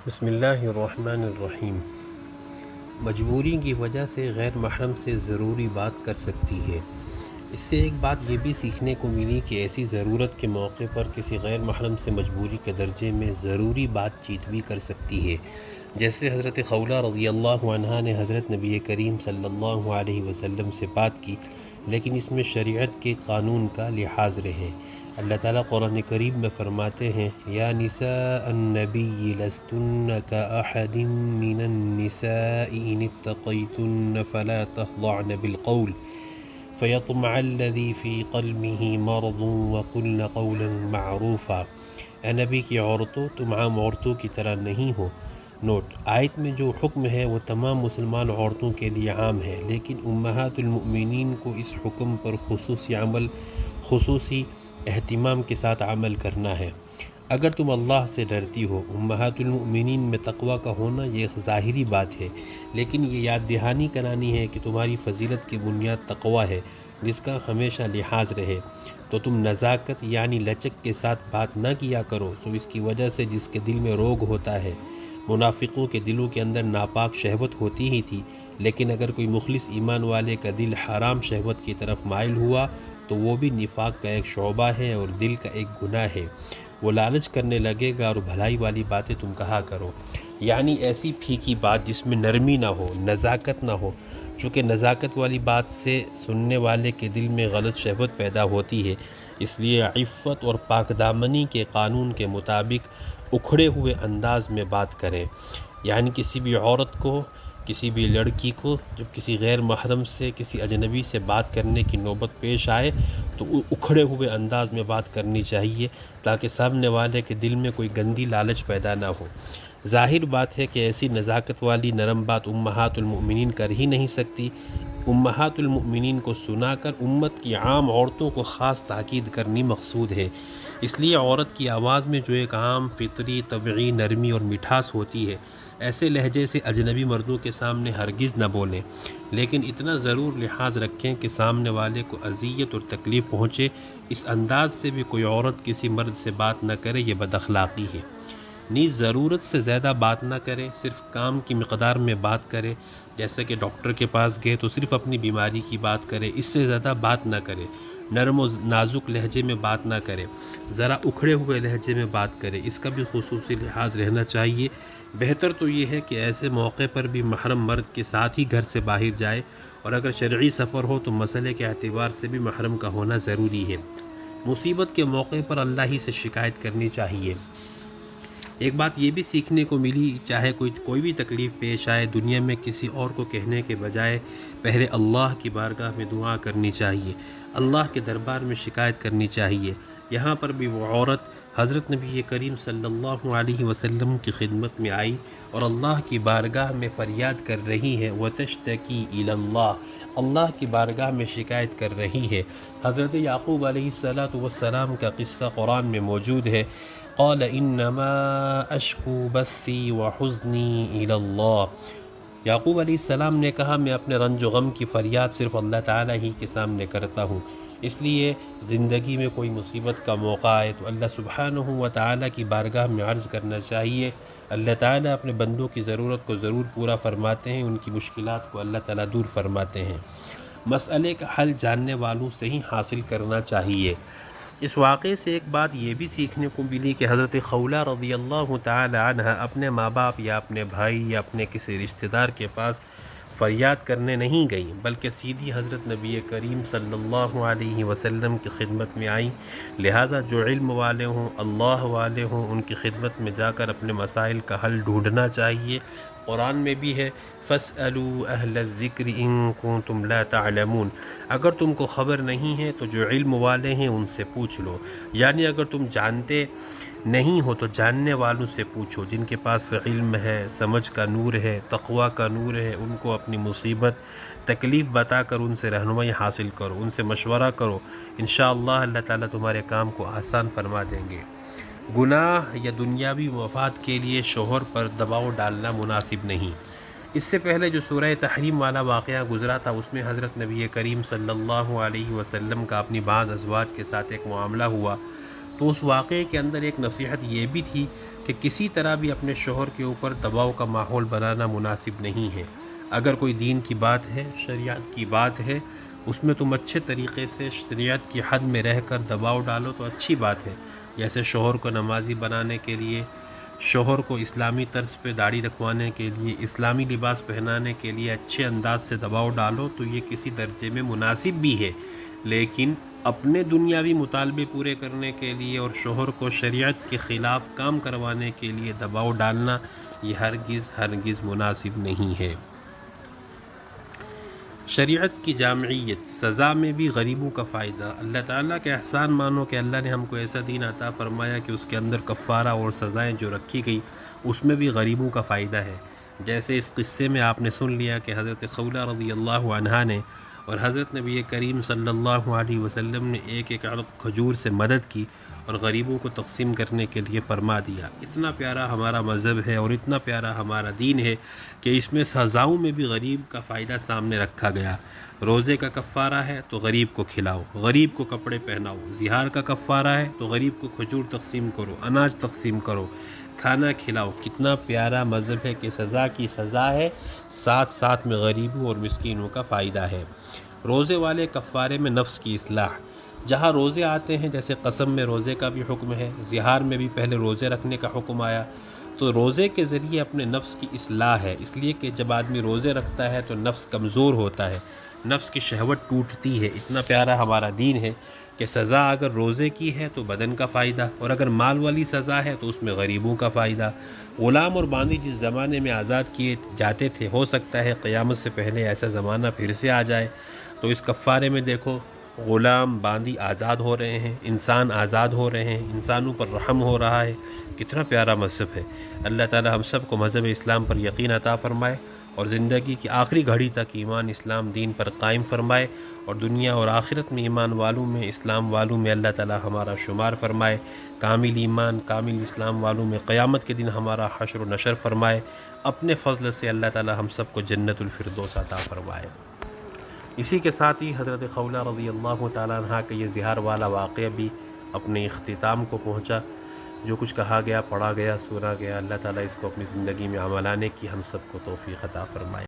بسم اللہ الرحمن الرحیم۔ مجبوری کی وجہ سے غیر محرم سے ضروری بات کر سکتی ہے۔ اس سے ایک بات یہ بھی سیکھنے کو ملی کہ ایسی ضرورت کے موقع پر کسی غیر محرم سے مجبوری کے درجے میں ضروری بات چیت بھی کر سکتی ہے، جیسے حضرت خولہ رضی اللہ عنہا نے حضرت نبی کریم صلی اللہ علیہ وسلم سے بات کی، لیکن اس میں شریعت کے قانون کا لحاظ رہے۔ اللہ تعالیٰ قرآن کریم میں فرماتے ہیں، یا نساء النبی لستن کاحد من النساء ان اتقیتن فلا تخضعن بالقول فیطمع الذی فی قلبہ مرض وقلن قولا معروفا۔ اے نبی کی عورتوں، تم عام عورتوں کی طرح نہیں ہو۔ نوٹ: آیت میں جو حکم ہے وہ تمام مسلمان عورتوں کے لیے عام ہے، لیکن امہات المؤمنین کو اس حکم پر خصوصی اہتمام کے ساتھ عمل کرنا ہے۔ اگر تم اللہ سے ڈرتی ہو، امہات المؤمنین میں تقوی کا ہونا یہ ایک ظاہری بات ہے، لیکن یہ یاد دہانی کرانی ہے کہ تمہاری فضیلت کی بنیاد تقوی ہے، جس کا ہمیشہ لحاظ رہے۔ تو تم نزاکت یعنی لچک کے ساتھ بات نہ کیا کرو، سو اس کی وجہ سے جس کے دل میں روگ ہوتا ہے۔ منافقوں کے دلوں کے اندر ناپاک شہوت ہوتی ہی تھی، لیکن اگر کوئی مخلص ایمان والے کا دل حرام شہوت کی طرف مائل ہوا تو وہ بھی نفاق کا ایک شعبہ ہے اور دل کا ایک گناہ ہے۔ وہ لالچ کرنے لگے گا اور بھلائی والی باتیں تم کہا کرو، یعنی ایسی پھیکی بات جس میں نرمی نہ ہو، نزاکت نہ ہو۔ چونکہ نزاکت والی بات سے سننے والے کے دل میں غلط شہوت پیدا ہوتی ہے، اس لیے عفت اور پاک دامنی کے قانون کے مطابق اکھڑے ہوئے انداز میں بات کریں۔ یعنی کسی بھی عورت کو، کسی بھی لڑکی کو جب کسی غیر محرم سے، کسی اجنبی سے بات کرنے کی نوبت پیش آئے تو اکھڑے ہوئے انداز میں بات کرنی چاہیے، تاکہ سامنے والے کے دل میں کوئی گندی لالچ پیدا نہ ہو۔ ظاہر بات ہے کہ ایسی نزاکت والی نرم بات امہات المؤمنین کر ہی نہیں سکتی۔ امہات المؤمنین کو سنا کر امت کی عام عورتوں کو خاص تاکید کرنی مقصود ہے۔ اس لیے عورت کی آواز میں جو ایک عام فطری طبعی نرمی اور مٹھاس ہوتی ہے، ایسے لہجے سے اجنبی مردوں کے سامنے ہرگز نہ بولیں، لیکن اتنا ضرور لحاظ رکھیں کہ سامنے والے کو اذیت اور تکلیف پہنچے۔ اس انداز سے بھی کوئی عورت کسی مرد سے بات نہ کرے، یہ بد اخلاقی ہے۔ نیز ضرورت سے زیادہ بات نہ کرے، صرف کام کی مقدار میں بات کرے۔ جیسے کہ ڈاکٹر کے پاس گئے تو صرف اپنی بیماری کی بات کرے، اس سے زیادہ بات نہ کرے۔ نرم و نازک لہجے میں بات نہ کرے، ذرا اکھڑے ہوئے لہجے میں بات کرے، اس کا بھی خصوصی لحاظ رہنا چاہیے۔ بہتر تو یہ ہے کہ ایسے موقع پر بھی محرم مرد کے ساتھ ہی گھر سے باہر جائے، اور اگر شرعی سفر ہو تو مسئلے کے اعتبار سے بھی محرم کا ہونا ضروری ہے۔ مصیبت کے موقع پر اللہ ہی سے شکایت کرنی چاہیے۔ ایک بات یہ بھی سیکھنے کو ملی، چاہے کوئی بھی تکلیف پیش آئے، دنیا میں کسی اور کو کہنے کے بجائے پہلے اللہ کی بارگاہ میں دعا کرنی چاہیے، اللہ کے دربار میں شکایت کرنی چاہیے۔ یہاں پر بھی وہ عورت حضرت نبی کریم صلی اللہ علیہ وسلم کی خدمت میں آئی اور اللہ کی بارگاہ میں فریاد کر رہی ہے، وَتَشْتَكِي إِلَى اللَّهِ، اللہ کی بارگاہ میں شکایت کر رہی ہے۔ حضرت یعقوب علیہ السلام کا قصہ قرآن میں موجود ہے، قال انما اشکو بثی وحزنی الی اللہ۔ یعقوب علیہ السلام نے کہا، میں اپنے رنج و غم کی فریاد صرف اللہ تعالیٰ ہی کے سامنے کرتا ہوں۔ اس لیے زندگی میں کوئی مصیبت کا موقع آئے تو اللہ سبحانہ و تعالیٰ کی بارگاہ میں عرض کرنا چاہیے۔ اللہ تعالیٰ اپنے بندوں کی ضرورت کو ضرور پورا فرماتے ہیں، ان کی مشکلات کو اللہ تعالیٰ دور فرماتے ہیں۔ مسئلے کا حل جاننے والوں سے ہی حاصل کرنا چاہیے۔ اس واقعے سے ایک بات یہ بھی سیکھنے کو ملی کہ حضرت خولہ رضی اللہ تعالی عنہ اپنے ماں باپ یا اپنے بھائی یا اپنے کسی رشتہ دار کے پاس فریاد کرنے نہیں گئیں، بلکہ سیدھی حضرت نبی کریم صلی اللہ علیہ وسلم کی خدمت میں آئیں۔ لہٰذا جو علم والے ہوں، اللہ والے ہوں، ان کی خدمت میں جا کر اپنے مسائل کا حل ڈھونڈنا چاہیے۔ قرآن میں بھی ہے، فَاسْأَلُوا أَهْلَ الذِّكْرِ إِن كُنتُمْ لَا تَعْلَمُونَ، اگر تم کو خبر نہیں ہے تو جو علم والے ہیں ان سے پوچھ لو۔ یعنی اگر تم جانتے نہیں ہو تو جاننے والوں سے پوچھو، جن کے پاس علم ہے، سمجھ کا نور ہے، تقوی کا نور ہے، ان کو اپنی مصیبت تکلیف بتا کر ان سے رہنمائی حاصل کرو، ان سے مشورہ کرو، انشاءاللہ اللہ تعالیٰ تمہارے کام کو آسان فرما دیں گے۔ گناہ یا دنیاوی مفاد کے لیے شوہر پر دباؤ ڈالنا مناسب نہیں۔ اس سے پہلے جو سورہ تحریم والا واقعہ گزرا تھا، اس میں حضرت نبی کریم صلی اللہ علیہ وسلم کا اپنی بعض ازواج کے ساتھ ایک معاملہ ہوا، تو اس واقعے کے اندر ایک نصیحت یہ بھی تھی کہ کسی طرح بھی اپنے شوہر کے اوپر دباؤ کا ماحول بنانا مناسب نہیں ہے۔ اگر کوئی دین کی بات ہے، شریعت کی بات ہے، اس میں تم اچھے طریقے سے شریعت کی حد میں رہ کر دباؤ ڈالو تو اچھی بات ہے۔ جیسے شوہر کو نمازی بنانے کے لیے، شوہر کو اسلامی طرز پہ داڑھی رکھوانے کے لیے، اسلامی لباس پہنانے کے لیے اچھے انداز سے دباؤ ڈالو تو یہ کسی درجے میں مناسب بھی ہے، لیکن اپنے دنیاوی مطالبے پورے کرنے کے لیے اور شوہر کو شریعت کے خلاف کام کروانے کے لیے دباؤ ڈالنا یہ ہرگز مناسب نہیں ہے۔ شریعت کی جامعیت، سزا میں بھی غریبوں کا فائدہ۔ اللہ تعالیٰ کے احسان مانو کہ اللہ نے ہم کو ایسا دین عطا فرمایا کہ اس کے اندر کفارہ اور سزائیں جو رکھی گئی اس میں بھی غریبوں کا فائدہ ہے۔ جیسے اس قصے میں آپ نے سن لیا کہ حضرت خولہ رضی اللہ عنہا نے اور حضرت نبی کریم صلی اللہ علیہ وسلم نے ایک ایک عرق کھجور سے مدد کی اور غریبوں کو تقسیم کرنے کے لیے فرما دیا۔ اتنا پیارا ہمارا مذہب ہے اور اتنا پیارا ہمارا دین ہے کہ اس میں سزاؤں میں بھی غریب کا فائدہ سامنے رکھا گیا۔ روزے کا کفارہ ہے تو غریب کو کھلاؤ، غریب کو کپڑے پہناؤ۔ زہار کا کفارہ ہے تو غریب کو کھجور تقسیم کرو، اناج تقسیم کرو، کھانا کھلاؤ۔ کتنا پیارا مذہب ہے کہ سزا کی سزا ہے، ساتھ ساتھ میں غریبوں اور مسکینوں کا فائدہ ہے۔ روزے والے کفارے میں نفس کی اصلاح، جہاں روزے آتے ہیں جیسے قسم میں روزے کا بھی حکم ہے، زہار میں بھی پہلے روزے رکھنے کا حکم آیا، تو روزے کے ذریعے اپنے نفس کی اصلاح ہے، اس لیے کہ جب آدمی روزے رکھتا ہے تو نفس کمزور ہوتا ہے، نفس کی شہوت ٹوٹتی ہے۔ اتنا پیارا ہمارا دین ہے کہ سزا اگر روزے کی ہے تو بدن کا فائدہ، اور اگر مال والی سزا ہے تو اس میں غریبوں کا فائدہ۔ غلام اور باندی جس زمانے میں آزاد کیے جاتے تھے، ہو سکتا ہے قیامت سے پہلے ایسا زمانہ پھر سے آ جائے، تو اس کفارے میں دیکھو غلام باندی آزاد ہو رہے ہیں، انسان آزاد ہو رہے ہیں، انسانوں پر رحم ہو رہا ہے۔ کتنا پیارا مذہب ہے۔ اللہ تعالی ہم سب کو مذہب اسلام پر یقین عطا فرمائے اور زندگی کی آخری گھڑی تک ایمان اسلام دین پر قائم فرمائے، اور دنیا اور آخرت میں ایمان والوں میں، اسلام والوں میں اللہ تعالی ہمارا شمار فرمائے، کامل ایمان کامل اسلام والوں میں قیامت کے دن ہمارا حشر و نشر فرمائے۔ اپنے فضل سے اللہ تعالی ہم سب کو جنت الفردوس عطا فرمائے۔ اسی کے ساتھ ہی حضرت خولہ رضی اللہ تعالیٰ عنہ کا یہ زہار والا واقعہ بھی اپنے اختتام کو پہنچا۔ جو کچھ کہا گیا، پڑھا گیا، سنا گیا، اللہ تعالیٰ اس کو اپنی زندگی میں عمل لانے کی ہم سب کو توفیق عطا فرمائے۔